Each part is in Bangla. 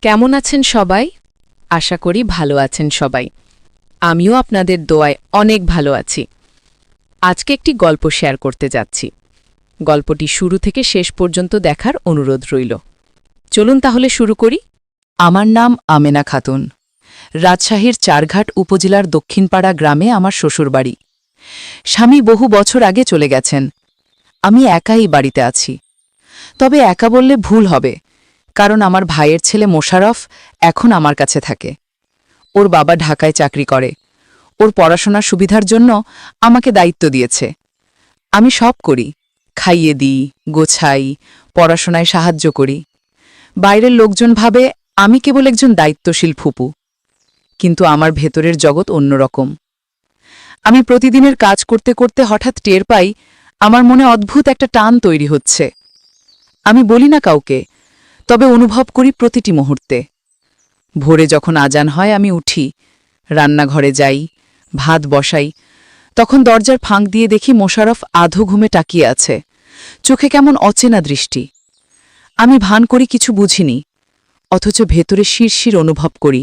কেমন আছেন সবাই? আশা করি ভালো আছেন সবাই। আমিও আপনাদের দোয়ায় অনেক ভালো আছি। আজকে একটি গল্প শেয়ার করতে যাচ্ছি। গল্পটি শুরু থেকে শেষ পর্যন্ত দেখার অনুরোধ রইল। চলুন তাহলে শুরু করি। আমার নাম আমেনা খাতুন। রাজশাহীর চারঘাট উপজেলার দক্ষিণপাড়া গ্রামে আমার শ্বশুরবাড়ি। স্বামী বহু বছর আগে চলে গেছেন। আমি একাই বাড়িতে আছি। তবে একা বললে ভুল হবে, কারণ আমার ভাইয়ের ছেলে মোশাররফ এখন আমার কাছে থাকে। ওর বাবা ঢাকায় চাকরি করে। ওর পড়াশোনার সুবিধার জন্য আমাকে দায়িত্ব দিয়েছে। আমি সব করি, খাইয়ে দিই, গোছাই, পড়াশোনায় সাহায্য করি। বাইরের লোকজন ভাবে আমি কেবল একজন দায়িত্বশীল ফুপু, কিন্তু আমার ভেতরের জগৎ অন্যরকম। আমি প্রতিদিনের কাজ করতে করতে হঠাৎ টের পাই আমার মনে অদ্ভুত একটা টান তৈরি হচ্ছে। আমি বলি না কাউকে, তবে অনুভব করি প্রতিটি মুহূর্তে। ভোরে যখন আজান হয় আমি উঠি, রান্নাঘরে যাই, ভাত বসাই, তখন দরজার ফাঁক দিয়ে দেখি মোশাররফ আধো ঘুমে তাকিয়ে আছে, চোখে কেমন অচেনা দৃষ্টি। আমি ভান করি কিছু বুঝিনি, অথচ ভেতরে শিরশির অনুভব করি।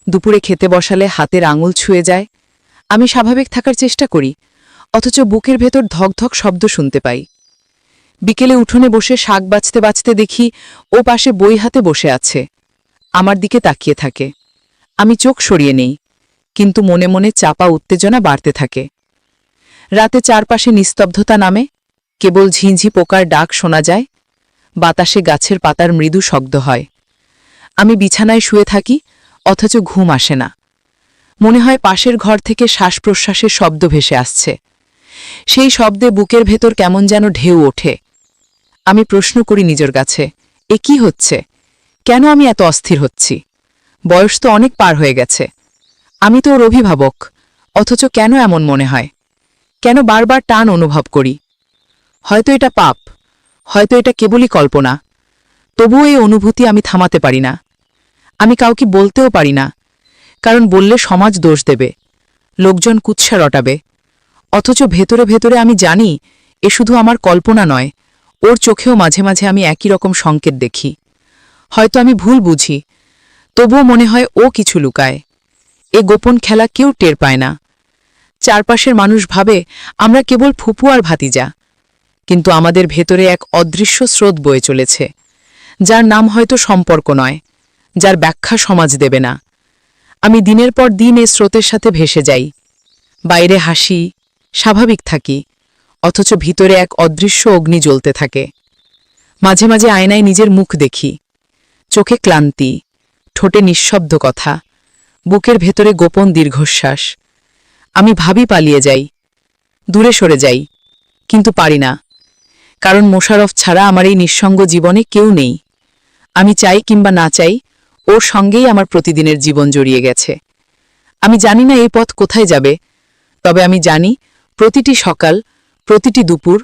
দুপুরে খেতে বসালে হাতের আঙুল ছুঁয়ে যায়। আমি স্বাভাবিক থাকার চেষ্টা করি, অথচ বুকের ভেতর ধকধক শব্দ শুনতে পাই। বিকেলে উঠোনে বসে শাক বাছতে বাছতে দেখি ও পাশে বই হাতে বসে আছে, আমার দিকে তাকিয়ে থাকে। আমি চোখ সরিয়ে নেই, কিন্তু মনে মনে চাপা উত্তেজনা বাড়তে থাকে। রাতে চারপাশে নিস্তব্ধতা নামে, কেবল ঝিঁঝি পোকার ডাক শোনা যায়, বাতাসে গাছের পাতার মৃদু শব্দ হয়। আমি বিছানায় শুয়ে থাকি, অথচ ঘুম আসে না। মনে হয় পাশের ঘর থেকে শ্বাস প্রশ্বাসের শব্দ ভেসে আসছে। সেই শব্দে বুকের ভেতর কেমন যেন ঢেউ ওঠে। আমি প্রশ্ন করি নিজের কাছে, এ কি হচ্ছে? কেন আমি এত অস্থির হচ্ছি? বয়স তো অনেক পার হয়ে গেছে। আমি তো ওর অভিভাবক, অথচ কেন এমন মনে হয়? কেন বারবার টান অনুভব করি? হয়তো এটা পাপ, হয়তো এটা কেবলই কল্পনা। তবুও এই অনুভূতি আমি থামাতে পারি না। আমি কাউকে বলতেও পারি না, কারণ বললে সমাজ দোষ দেবে, লোকজন কুৎসা রটাবে। অথচ ভেতরে ভেতরে আমি জানি এ শুধু আমার কল্পনা নয়, ওর চোখেও মাঝে মাঝে আমি একই রকম সংকেত দেখি। হয়তো আমি ভুল বুঝি, তবুও মনে হয় ও কিছু লুকায়। এ গোপন খেলা কেউ টের পায় না। চারপাশের মানুষ ভাবে আমরা কেবল ফুপু আর ভাতিজা, কিন্তু আমাদের ভেতরে এক অদৃশ্য স্রোত বয়ে চলেছে, যার নাম হয়তো সম্পর্ক নয়, যার ব্যাখ্যা সমাজ দেবে না। আমি দিনের পর দিন এ স্রোতের সাথে ভেসে যাই। বাইরে হাসি, স্বাভাবিক থাকি, অথচ ভিতরে এক অদৃশ্য অগ্নি জ্বলতে থাকে। মাঝে মাঝে আয়নায় নিজের মুখ দেখি, চোখে ক্লান্তি, ঠোঁটে নিঃশব্দ কথা, বুকের ভেতরে গোপন দীর্ঘশ্বাস। আমি ভাবি পালিয়ে যাই, দূরে সরে যাই, কিন্তু পারি না, কারণ মোশাররফ ছাড়া আমার এই নিঃসঙ্গ জীবনে কেউ নেই। আমি চাই কিংবা না চাই, ওর সঙ্গেই আমার প্রতিদিনের জীবন জড়িয়ে গেছে। আমি জানি না এই পথ কোথায় যাবে, তবে আমি জানি প্রতিটি সকাল, প্রতিটি দুপুর,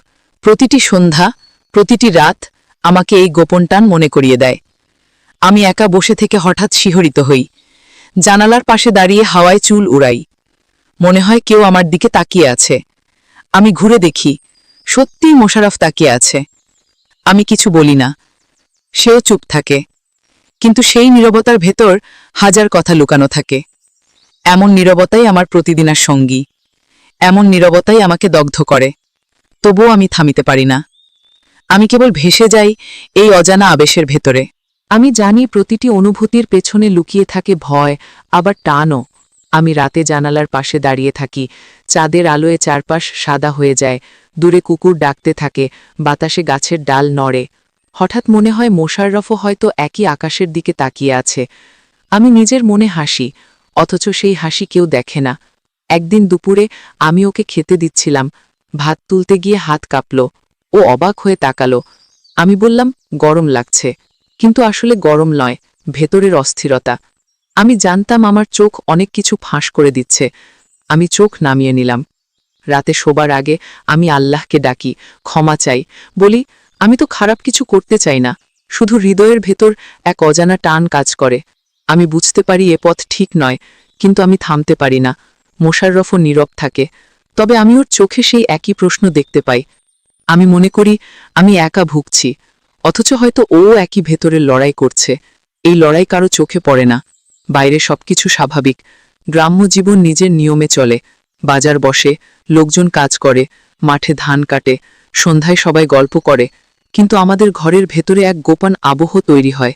প্রতিটি সন্ধ্যা, প্রতিটি রাত আমাকে এই গোপন টান মনে করিয়ে দেয়। আমি একা বসে থেকে হঠাৎ শিহরিত হই, জানালার পাশে দাঁড়িয়ে হাওয়ায় চুল উড়াই। মনে হয় কেউ আমার দিকে তাকিয়ে আছে। আমি ঘুরে দেখি, সত্যিই মোশাররফ তাকিয়ে আছে। আমি কিছু বলি না, সেও চুপ থাকে, কিন্তু সেই নীরবতার ভেতর হাজার কথা লুকানো থাকে। এমন নীরবতাই আমার প্রতিদিনের সঙ্গী, এমন নীরবতাই আমাকে দগ্ধ করে। তবুও আমি থামিতে পারি না। আমি কেবল ভেসে যাই এই অজানা আবেশের ভেতরে। আমি জানি প্রতিটি অনুভূতির পেছনে লুকিয়ে থাকে ভয়, আবার টানও। আমি রাতে জানালার পাশে দাঁড়িয়ে থাকি, চাঁদের আলোয় চারপাশ সাদা হয়ে যায়, দূরে কুকুর ডাকতে থাকে, বাতাসে গাছের ডাল নড়ে। হঠাৎ মনে হয় মোশাররফও হয়তো একই আকাশের দিকে তাকিয়ে আছে। আমি নিজের মনে হাসি, অথচ সেই হাসি কেউ দেখে না। একদিন দুপুরে আমি ওকে খেতে দিচ্ছিলাম, ভাত তুলতে গিয়ে হাত কাঁপল। ও অবাক হয়ে তাকালো। আমি বললাম, গরম লাগছে, কিন্তু আসলে গরম নয়, ভেতরের অস্থিরতা। আমি জানতাম আমার চোখ অনেক কিছু ফাঁস করে দিচ্ছে। আমি চোখ নামিয়ে নিলাম। রাতে শোবার আগে আমি আল্লাহকে ডাকি, ক্ষমা চাই, বলি আমি তো খারাপ কিছু করতে চাই না, শুধু হৃদয়ের ভেতর এক অজানা টান কাজ করে। আমি বুঝতে পারি এ পথ ঠিক নয়, কিন্তু আমি থামতে পারি না। মোশাররফও নীরব থাকে, তবে আমি ওর চোখে সেই একই প্রশ্ন দেখতে পাই। আমি মনে করি আমি একা ভুগছি, অথচ হয়তো ও একই ভেতরের লড়াই করছে। এই লড়াই কারো চোখে পড়ে না। বাইরে সবকিছু স্বাভাবিক, গ্রাম্য জীবন নিজের নিয়মে চলে। বাজার বসে, লোকজন কাজ করে, মাঠে ধান কাটে, সন্ধ্যায় সবাই গল্প করে, কিন্তু আমাদের ঘরের ভেতরে এক গোপন আবহ তৈরি হয়।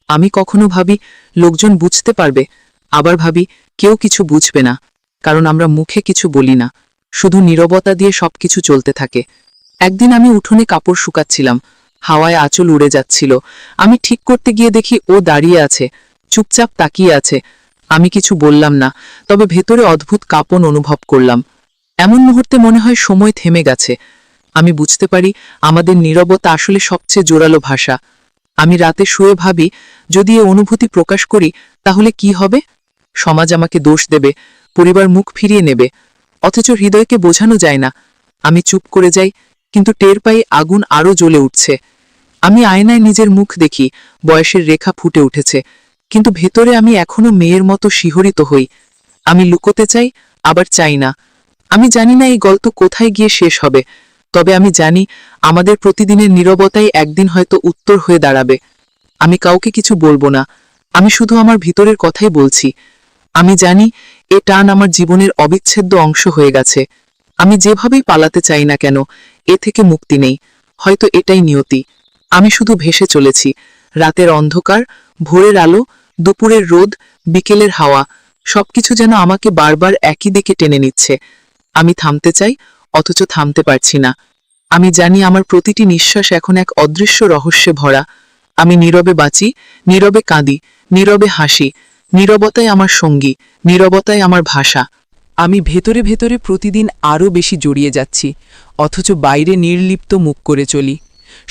আমি কখনো ভাবি লোকজন বুঝতে পারবে, আবার ভাবি কেউ কিছু বুঝবে না, কারণ আমরা মুখে কিছু বলি না, শুধু নীরবতা দিয়ে সবকিছু চলতে থাকে। একদিন আমি উঠোনে কাপড় শুকাচ্ছিলাম, হাওয়ায় আঁচল উড়ে যাচ্ছিল। আমি ঠিক করতে গিয়ে দেখি ও দাঁড়িয়ে আছে, চুপচাপ তাকিয়ে আছে। আমি কিছু বললাম না, তবে ভেতরে অদ্ভুত কাঁপন অনুভব করলাম। এমন মুহূর্তে মনে হয় সময় থেমে গেছে। আমি বুঝতে পারি আমাদের নীরবতা আসলে সবচেয়ে জোরালো ভাষা। আমি রাতে শুয়ে ভাবি, যদি এ অনুভূতি প্রকাশ করি তাহলে কি হবে? সমাজ আমাকে দোষ দেবে, পরিবার মুখ ফিরিয়ে নেবে, অথচ হৃদয়কে বোঝানো যায় না। আমি চুপ করে যাই, কিন্তু টের পাই আগুন আরও জ্বলে উঠছে। আমি আয়নায় নিজের মুখ দেখি, বয়সের রেখা ফুটে উঠেছে, কিন্তু ভেতরে আমি এখনো মেয়ের মতো শিহরিত হই। আমি লুকোতে চাই, আবার চাই না। আমি জানি না এই গল্প কোথায় গিয়ে শেষ হবে, তবে আমি জানি আমাদের প্রতিদিনের নীরবতাই একদিন হয়তো উত্তর হয়ে দাঁড়াবে। আমি কাউকে কিছু বলবো না, আমি শুধু আমার ভিতরের কথাই বলছি। আমি জানি এ টান আমার জীবনের অবিচ্ছেদ্য অংশ হয়ে গেছে। আমি যেভাবেই পালাতে চাই না কেন, এ থেকে মুক্তি নেই। হয়তো এটাই নিয়তি। আমি শুধু ভেসে চলেছি, রাতের অন্ধকার, ভোরের আলো, দুপুরের রোদ, বিকেলের হাওয়া, সবকিছু যেন আমাকে বারবার একই দিকে টেনে নিচ্ছে। আমি থামতে চাই, অথচ থামতে পারছি না। আমি জানি আমার প্রতিটি নিঃশ্বাস এখন এক অদৃশ্য রহস্যে ভরা। আমি নীরবে বাঁচি, নীরবে কাঁদি, নীরবে হাসি। নীরবতাই আমার সঙ্গী, নীরবতাই আমার ভাষা। আমি ভেতরে ভেতরে প্রতিদিন আরও বেশি জড়িয়ে যাচ্ছি, অথচ বাইরে নির্লিপ্ত মুখ করে চলি।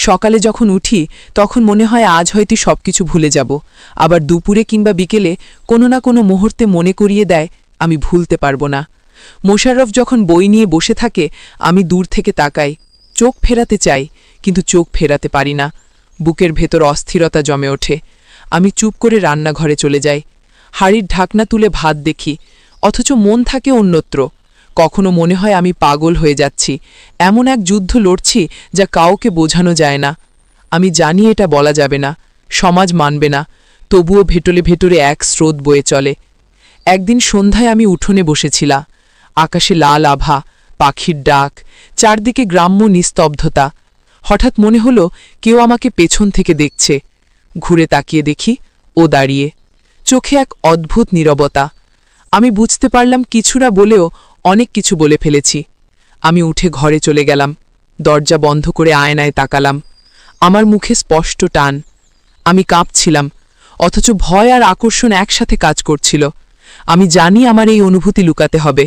সকালে যখন উঠি তখন মনে হয় আজ হয়তো সবকিছু ভুলে যাব, আবার দুপুরে কিংবা বিকেলে কোনো না কোনো মুহূর্তে মনে করিয়ে দেয় আমি ভুলতে পারবো না। মোশাররফ যখন বই নিয়ে বসে থাকে আমি দূর থেকে তাকাই, চোখ ফেরাতে চাই, কিন্তু চোখ ফেরাতে পারি না। বুকের ভেতর অস্থিরতা জমে ওঠে। আমি চুপ করে রান্নাঘরে চলে যাই, হাঁড়ির ঢাকনা তুলে ভাত দেখি, অথচ মন থাকে অন্যত্র। কখনো মনে হয় আমি পাগল হয়ে যাচ্ছি, এমন এক যুদ্ধ লড়ছি যা কাউকে বোঝানো যায় না। আমি জানি এটা বলা যাবে না, সমাজ মানবে না, তবুও ভেতরে ভেতরে এক স্রোত বয়ে চলে। একদিন সন্ধ্যায় আমি উঠোনে বসেছিলাম, আকাশে লাল আভা, পাখির ডাক, চারদিকে গ্রাম্য নিস্তব্ধতা। হঠাৎ মনে হলো কেউ আমাকে পেছন থেকে দেখছে। ঘুরে তাকিয়ে দেখি ও দাঁড়িয়ে, চোখে এক অদ্ভুত নীরবতা। আমি বুঝতে পারলাম কিছুটা বলেও অনেক কিছু বলে ফেলেছি। আমি উঠে ঘরে চলে গেলাম, দরজা বন্ধ করে আয়নায় তাকালাম। আমার মুখে স্পষ্ট টান। আমি কাঁপছিলাম, অথচ ভয় আর আকর্ষণ একসাথে কাজ করছিল। আমি জানি আমার এই অনুভূতি লুকাতে হবে,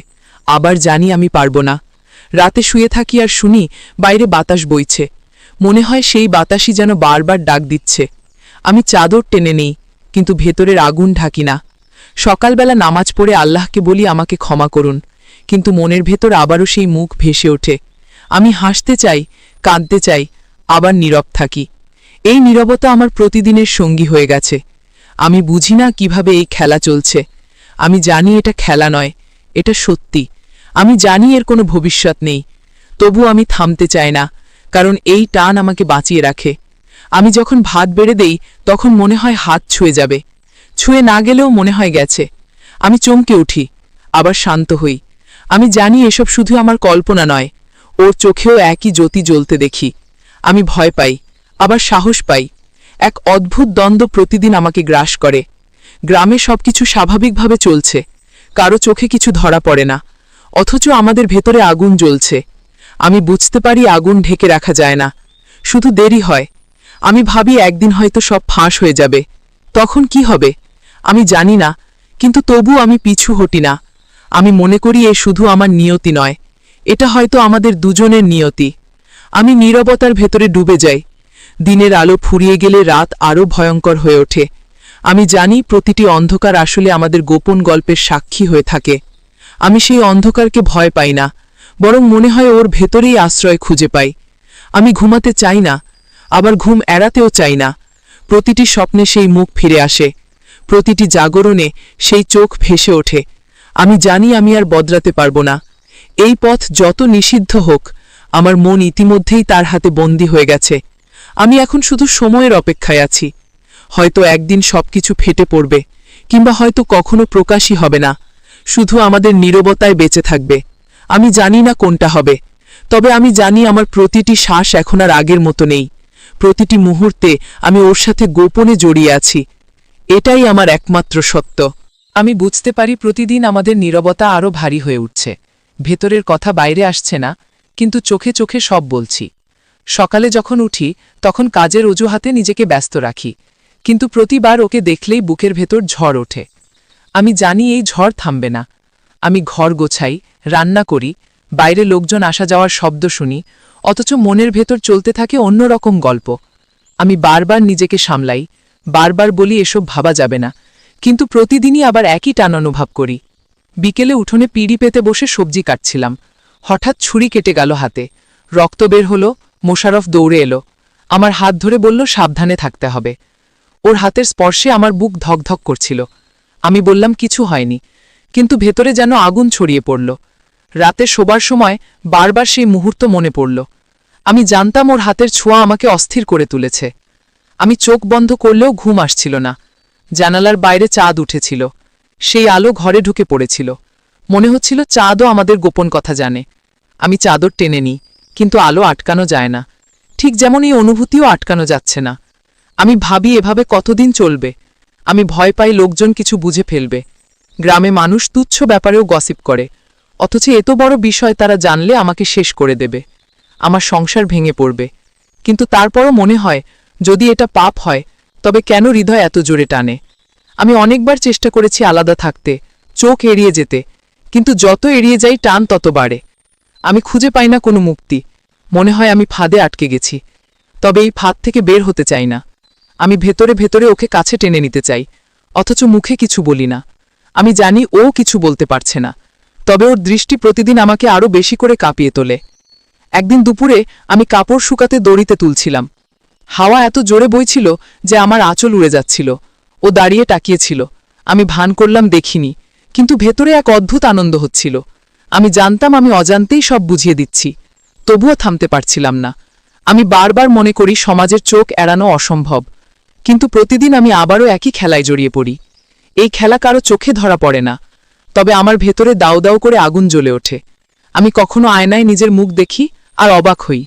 আবার জানি আমি পারব না। রাতে শুয়ে থাকি আর শুনি বাইরে বাতাস বইছে, মনে হয় সেই বাতাসই যেন বারবার ডাক দিচ্ছে। আমি চাদর টেনে নেই, কিন্তু ভেতরের আগুন ঢাকি না। সকালবেলা নামাজ পড়ে আল্লাহকে বলি আমাকে ক্ষমা করুন, কিন্তু মনের ভেতর আবারও সেই মুখ ভেসে ওঠে। আমি হাসতে চাই, কাঁদতে চাই, আবার নীরব থাকি। এই নীরবতা আমার প্রতিদিনের সঙ্গী হয়ে গেছে। আমি বুঝি না কিভাবে এই খেলা চলছে। আমি জানি এটা খেলা নয়, এটা সত্যি। আমি জানি এর কোনো ভবিষ্যৎ নেই, তবু আমি থামতে চাই না, কারণ এই টান আমাকে বাঁচিয়ে রাখে। আমি যখন ভাত বেড়ে দেই তখন মনে হয় হাত ছুঁয়ে যাবে, ছুঁয়ে না গেলেও মনে হয় গেছে। আমি চমকে উঠি, আবার শান্ত হই। আমি জানি এসব শুধু আমার কল্পনা নয়, ওর চোখেও একই জ্যোতি জ্বলতে দেখি। আমি ভয় পাই, আবার সাহস পাই। এক অদ্ভুত দ্বন্দ্ব প্রতিদিন আমাকে গ্রাস করে। গ্রামে সবকিছু স্বাভাবিকভাবে চলছে, কারো চোখে কিছু ধরা পড়ে না, অথচ আমাদের ভেতরে আগুন জ্বলছে। আমি বুঝতে পারি আগুন ঢেকে রাখা যায় না, শুধু দেরি হয়। আমি ভাবি একদিন হয়তো সব ফাঁস হয়ে যাবে, তখন কি হবে আমি জানি না, কিন্তু তবু আমি পিছু হটি না। আমি মনে করি এ শুধু আমার নিয়তি নয়, এটা হয়তো আমাদের দুজনের নিয়তি। আমি নীরবতার ভেতরে ডুবে যাই। দিনের আলো ফুরিয়ে গেলে রাত আরও ভয়ঙ্কর হয়ে ওঠে। আমি জানি প্রতিটি অন্ধকার আসলে আমাদের গোপন গল্পের সাক্ষী হয়ে থাকে। আমি সেই অন্ধকারকে ভয় পাই না, বরং মনে হয় ওর ভেতরেই আশ্রয় খুঁজে পাই। আমি ঘুমাতে চাই না, আবার ঘুম এড়াতেও চাই না। প্রতিটি স্বপ্নে সেই মুখ ফিরে আসে, প্রতিটি জাগরণে সেই চোখ ভেসে ওঠে। আমি জানি আমি আর বদলাতে পারব না। এই পথ যত নিষিদ্ধ হোক, আমার মন ইতিমধ্যেই তার হাতে বন্দী হয়ে গেছে। আমি এখন শুধু সময়ের অপেক্ষায় আছি। হয়তো একদিন সবকিছু ফেটে পড়বে, কিংবা হয়তো কখনো প্রকাশই হবে না, শুধু আমাদের নীরবতায় বেঁচে থাকবে। আমি জানি না কোনটা হবে, তবে আমি জানি আমার প্রতিটি শ্বাস এখন আর আগের মতো নেই। প্রতিটি মুহূর্তে আমি ওর সাথে গোপনে জড়িয়ে আছি। এটাই আমার একমাত্র সত্য। আমি বুঝতে পারি প্রতিদিন আমাদের নীরবতা আরও ভারী হয়ে উঠছে। ভেতরের কথা বাইরে আসছে না, কিন্তু চোখে চোখে সব বলছি। সকালে যখন উঠি তখন কাজের অজুহাতে নিজেকে ব্যস্ত রাখি, কিন্তু প্রতিবার ওকে দেখলেই বুকের ভেতর ঝড় ওঠে। আমি জানি এই ঝড় থামবে না। আমি ঘর গোছাই, রান্না করি, বাইরে লোকজন আসা যাওয়ার শব্দ শুনি, অথচ মনের ভেতর চলতে থাকে অন্যরকম গল্প। আমি বারবার নিজেকে সামলাই, বারবার বলি এসব ভাবা যাবে না, কিন্তু প্রতিদিনই আবার একই টান অনুভব করি। বিকেলে উঠোনে পিঁড়ি পেতে বসে সবজি কাটছিলাম, হঠাৎ ছুরি কেটে গেল হাতে। রক্ত বের হলো। মোশারফ দৌড়ে এলো, আমার হাত ধরে বলল সাবধানে থাকতে হবে। ওর হাতের স্পর্শে আমার বুক ধকধক করছিল। আমি বললাম কিছু হয়নি, কিন্তু ভেতরে যেন আগুন ছড়িয়ে পড়ল। রাতে শোবার সময় বারবার সেই মুহূর্ত মনে পড়ল। আমি জানতাম ওর হাতের ছোঁয়া আমাকে অস্থির করে তুলেছে। আমি চোখ বন্ধ করলেও ঘুম আসছিল না। জানালার বাইরে চাঁদ উঠেছিল, সেই আলো ঘরে ঢুকে পড়েছিল। মনে হচ্ছিল চাঁদও আমাদের গোপন কথা জানে। আমি চাদর টেনে নিই, কিন্তু আলো আটকানো যায় না, ঠিক যেমন এই অনুভূতিও আটকানো যাচ্ছে না। আমি ভাবি এভাবে কতদিন চলবে। আমি ভয় পাই লোকজন কিছু বুঝে ফেলবে। গ্রামে মানুষ তুচ্ছ ব্যাপারেও গসিপ করে, অথচ এত বড় বিষয় তারা জানলে আমাকে শেষ করে দেবে। আমার সংসার ভেঙে পড়বে। কিন্তু তারপরও মনে হয়, যদি এটা পাপ হয় তবে কেন হৃদয় এত জোরে টানে। আমি অনেকবার চেষ্টা করেছি আলাদা থাকতে, চোখ এড়িয়ে যেতে, কিন্তু যত এড়িয়ে যাই টান তত বাড়ে। আমি খুঁজে পাই না কোনো মুক্তি। মনে হয় আমি ফাঁদে আটকে গেছি, তবে এই ফাঁদ থেকে বের হতে চাই না। আমি ভেতরে ভেতরে ওকে কাছে টেনে নিতে চাই, অথচ মুখে কিছু বলি না। আমি জানি ও কিছু বলতে পারছে না, তবে ওর দৃষ্টি প্রতিদিন আমাকে আরও বেশি করে কাঁপিয়ে তোলে। একদিন দুপুরে আমি কাপড় শুকাতে দড়িতে তুলছিলাম। হাওয়া এত জোরে বইছিল যে আমার আঁচল উড়ে যাচ্ছিল। ও দাঁড়িয়ে তাকিয়েছিল। আমি ভান করলাম দেখিনি, কিন্তু ভেতরে এক অদ্ভুত আনন্দ হচ্ছিল। আমি জানতাম আমি অজান্তেই সব বুঝিয়ে দিচ্ছি, তবুও থামতে পারছিলাম না। আমি বারবার মনে করি সমাজের চোখ এড়ানো অসম্ভব, কিন্তু প্রতিদিন আমি আবারও একই খেলায় জড়িয়ে পড়ি। এই খেলা কারো চোখে ধরা পড়ে না, তবে আমার ভেতরে দাউ দাউ করে আগুন জ্বলে ওঠে। আমি কখনো আয়নায় নিজের মুখ দেখি আর অবাক হই,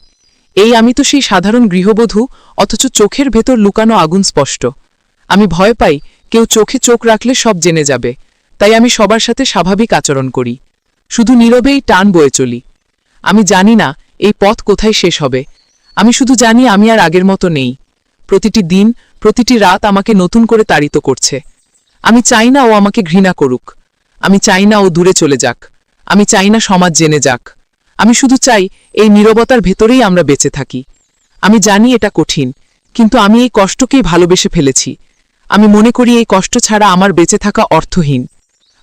এই আমি তো সেই সাধারণ গৃহবধূ, অথচ চোখের ভেতর লুকানো আগুন স্পষ্ট। আমি ভয় পাই কেউ চোখে চোখ রাখলে সব জেনে যাবে, তাই আমি সবার সাথে স্বাভাবিক আচরণ করি, শুধু নীরবেই টান বয়ে চলি। আমি জানি না এই পথ কোথায় শেষ হবে। আমি শুধু জানি আমি আর আগের মতো নেই। প্রতিটি দিন, প্রতিটি রাত আমাকে নতুন করে তাড়িত করছে। আমি চাই না ও আমাকে ঘৃণা করুক, আমি চাই না ও দূরে চলে যাক, আমি চাই না সমাজ জেনে যাক। আমি শুধু চাই এই নীরবতার ভেতরেই আমরা বেঁচে থাকি। আমি জানি এটা কঠিন, কিন্তু আমি এই কষ্টকেই ভালোবেসে ফেলেছি। আমি মনে করি এই কষ্ট ছাড়া আমার বেঁচে থাকা অর্থহীন।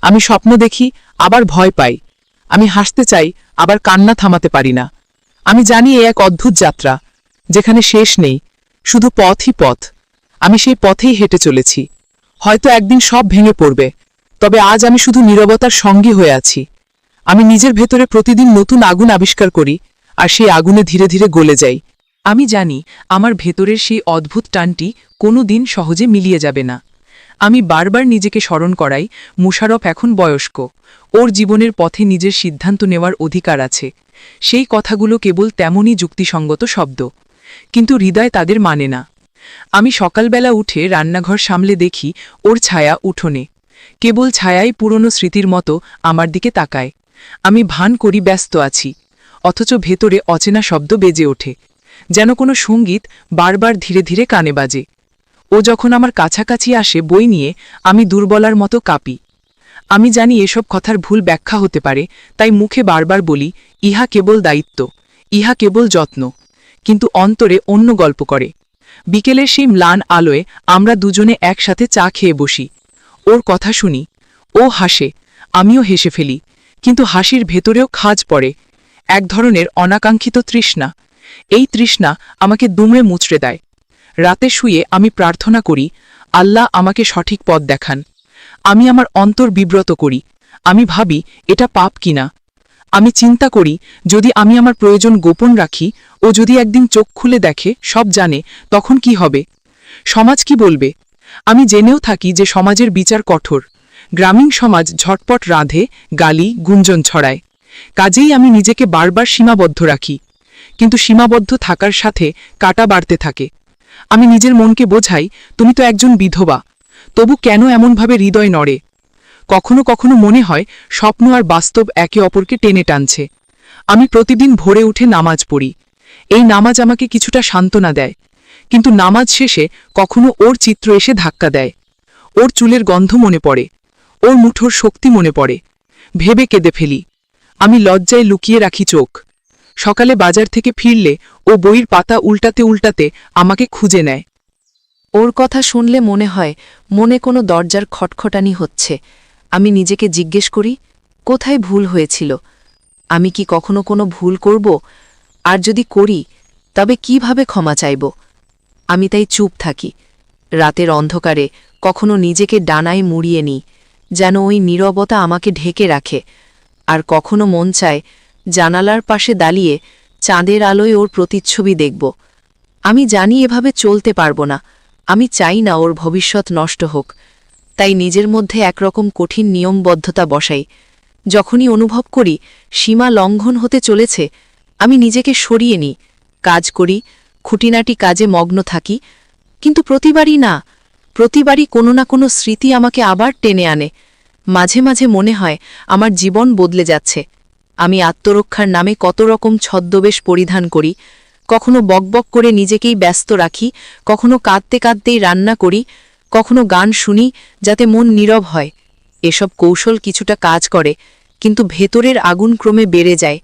আমি স্বপ্ন দেখি, আবার ভয় পাই। আমি হাসতে চাই, আবার কান্না থামাতে পারি না। আমি জানি এ এক অদ্ভুত যাত্রা, যেখানে শেষ নেই, শুধু পথই পথ। আমি সেই পথেই হেঁটে চলেছি। হয়তো একদিন সব ভেঙে পড়বে, তবে আজ আমি শুধু নীরবতার সঙ্গী হয়ে আছি। আমি নিজের ভেতরে প্রতিদিন নতুন আগুন আবিষ্কার করি, আর সেই আগুনে ধীরে ধীরে গলে যাই। আমি জানি আমার ভেতরের সেই অদ্ভুত টানটি কোনো দিন সহজে মিলিয়ে যাবে না। আমি বারবার নিজেকে স্মরণ করাই, মুশারফ এখন বয়স্ক, ওর জীবনের পথে নিজের সিদ্ধান্ত নেওয়ার অধিকার আছে। সেই কথাগুলো কেবল তেমনই যুক্তিসঙ্গত শব্দ, কিন্তু হৃদয় তাদের মানে না। আমি সকালবেলা উঠে রান্নাঘর সামলে দেখি ওর ছায়া উঠোনে, কেবল ছায়াই পুরনো স্মৃতির মতো আমার দিকে তাকায়। আমি ভান করি ব্যস্ত আছি, অথচ ভেতরে অচেনা শব্দ বেজে ওঠে, যেন কোনো সঙ্গীত বারবার ধীরে ধীরে কানে বাজে। ও যখন আমার কাছাকাছি আসে বই নিয়ে, আমি দুর্বলার মতো কাঁপি। আমি জানি এসব কথার ভুল ব্যাখ্যা হতে পারে, তাই মুখে বারবার বলি ইহা কেবল দায়িত্ব, ইহা কেবল যত্ন, কিন্তু অন্তরে অন্য গল্প করে। বিকেলের সেই ম্লান আলোয় আমরা দুজনে একসাথে চা খেয়ে বসি। ওর কথা শুনি, ও হাসে, আমিও হেসে ফেলি, কিন্তু হাসির ভেতরেও খাজ পড়ে, এক ধরনের অনাকাঙ্ক্ষিত তৃষ্ণা। এই তৃষ্ণা আমাকে দুমড়ে মুচড়ে দেয়। রাতে শুয়ে আমি প্রার্থনা করি, আল্লাহ আমাকে সঠিক পথ দেখান। আমি আমার অন্তর বিব্রত করি, আমি ভাবি এটা পাপ কিনা। আমি চিন্তা করি, যদি আমি আমার প্রয়োজন গোপন রাখি, ও যদি একদিন চোখ খুলে দেখে, সব জানে, তখন কি হবে? সমাজ কি বলবে? আমি জেনেও থাকি যে সমাজের বিচার কঠোর। গ্রামীণ সমাজ ঝটপট রাঁধে, গালি, গুঞ্জন ছড়ায়। কাজেই আমি নিজেকে বারবার সীমাবদ্ধ রাখি। কিন্তু সীমাবদ্ধ থাকার সাথে কাটা বাড়তে থাকে। আমি নিজের মনকে বোঝাই, তুমি তো একজন বিধবা, তবু কেন এমনভাবে হৃদয় নড়ে? কখনো কখনো মনে হয় স্বপ্ন আর বাস্তব একে অপরকে টেনে টানছে। আমি প্রতিদিন ভোরে উঠে নামাজ পড়ি। এই নামাজ আমাকে কিছুটা সান্ত্বনা দেয়, কিন্তু নামাজ শেষে কখনো ওর চিত্র এসে ধাক্কা দেয়। ওর চুলের গন্ধ মনে পড়ে, ওর মুঠোর শক্তি মনে পড়ে। ভেবে কেঁদে ফেলি। আমি লজ্জায় লুকিয়ে রাখি চোখ। সকালে বাজার থেকে ফিরলে ও বইয়ের পাতা উল্টাতে উল্টাতে আমাকে খুঁজে নেয়। ওর কথা শুনলে মনে হয় মনে কোনো দরজার খটখটানি হচ্ছে। আমি নিজেকে জিজ্ঞেস করি, কোথায় ভুল হয়েছিল? আমি কি কখনো কোনো ভুল করব? আর যদি করি, তবে কিভাবে ক্ষমা চাইব? আমি তাই চুপ থাকি। রাতের অন্ধকারে কখনো নিজেকে ডানায় মুড়িয়ে নিই, যেন ওই নীরবতা আমাকে ঢেকে রাখে। আর কখনো মন চায় জানালার পাশে দাঁড়িয়ে চাঁদের আলোয় ওর প্রতিচ্ছবি দেখব। আমি জানি এভাবে চলতে পারব না। আমি চাই না ওর ভবিষ্যৎ নষ্ট হোক। তাই নিজের মধ্যে একরকম কঠিন নিয়মবদ্ধতা বসাই। যখনই অনুভব করি সীমা লঙ্ঘন হতে চলেছে, আমি নিজেকে সরিয়ে নিই, কাজ করি, খুঁটিনাটি কাজে মগ্ন থাকি। কিন্তু প্রতিবারই না, প্রতিবারই কোনো না কোনো স্মৃতি আমাকে আবার টেনে আনে। মাঝে মাঝে মনে হয় আমার জীবন বদলে যাচ্ছে। আমি আত্মরক্ষার নামে কত রকম ছদ্মবেশ পরিধান করি। কখনো বকবক করে নিজেকেই ব্যস্ত রাখি, কখনো কাঁদতে কাঁদতেই রান্না করি, কখনো গান শুনি যাতে মন নীরব হয়। এসব কৌশল কিছুটা কাজ করে, কিন্তু ভেতরের আগুন ক্রমে বেড়ে যায়।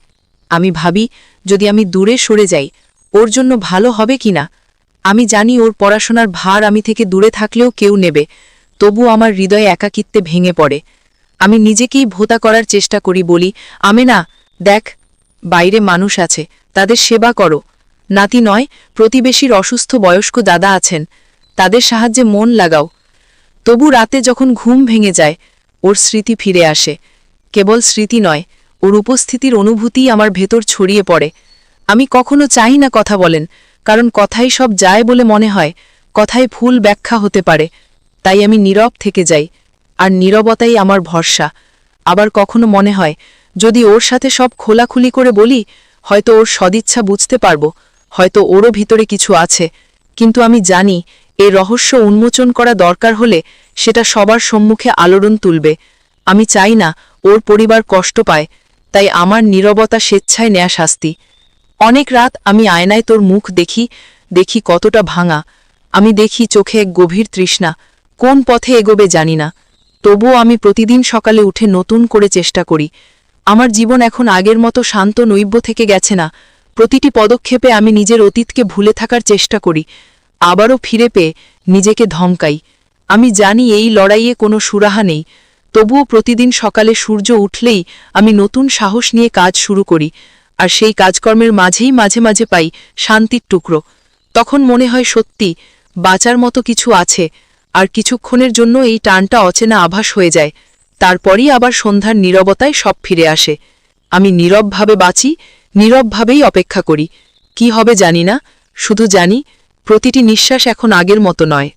আমি ভাবি, যদি আমি দূরে সরে যাই, ওর জন্য ভালো হবে কিনা। আমি জানি ওর পড়াশোনার ভার আমি থেকে দূরে থাকলেও কেউ নেবে, তবু আমার হৃদয়ে একাকিত্বে ভেঙে পড়ে। আমি নিজেকেই ভোতা করার চেষ্টা করি, বলি, আমেনা, দেখ, বাইরে মানুষ আছে, তাদের সেবা করো। নাতি নয়, প্রতিবেশীর অসুস্থ বয়স্ক দাদা আছেন, তাদের সাহায্যে মন লাগাও। তবু রাতে যখন ঘুম ভেঙে যায়, ওর স্মৃতি ফিরে আসে। কেবল স্মৃতি নয়, ওর উপস্থিতির অনুভূতিই আমার ভেতর ছড়িয়ে পড়ে। আমি কখনো চাই না কথা বলেন, কারণ কথাই সব যায় বলে মনে হয়, কথায় ভুল ব্যাখ্যা হতে পারে। তাই আমি নীরব থেকে যাই, আর নীরবতাই আমার ভরসা। আবার কখনো মনে হয়, যদি ওর সাথে সব খোলাখুলি করে বলি, হয়তো ওর সদিচ্ছা বুঝতে পারব, হয়তো ওরও ভিতরে কিছু আছে। কিন্তু আমি জানি এই রহস্য উন্মোচন করা দরকার হলে সেটা সবার সম্মুখে আলোড়ন তুলবে। আমি চাই না ওর পরিবার কষ্ট পায়, তাই আমার নীরবতা স্বেচ্ছায় নেয়া শাস্তি। অনেক রাত আমি আয়নায় তোর মুখ দেখি, দেখি কতটা ভাঙা। আমি দেখি চোখে এক গভীর তৃষ্ণা, কোন পথে এগোবে জানি না। তবুও আমি প্রতিদিন সকালে উঠে নতুন করে চেষ্টা করি। আমার জীবন এখন আগের মতো শান্ত নৈব্য থেকে গেছে না। প্রতিটি পদক্ষেপে আমি নিজের অতীতকে ভুলে থাকার চেষ্টা করি, আবারও ফিরে পেয়ে নিজেকে ধমকাই। আমি জানি এই লড়াইয়ে কোনো সুরাহা নেই, তবুও প্রতিদিন সকালে সূর্য উঠলেই আমি নতুন সাহস নিয়ে কাজ শুরু করি। আর সেই কাজকর্মের মাঝেই মাঝে মাঝে পাই শান্তির টুকরো। তখন মনে হয় সত্যি বাঁচার মতো কিছু আছে। আর কিছুক্ষণের জন্য এই টানটা অচেনা আভাস হয়ে যায়। তারপরই আবার সন্ধ্যার নীরবতায় সব ফিরে আসে। আমি নীরবভাবে বাঁচি, নীরবভাবেই অপেক্ষা করি। কি হবে জানি না, শুধু জানি প্রতিটি নিঃশ্বাস এখন আগের মতো নয়।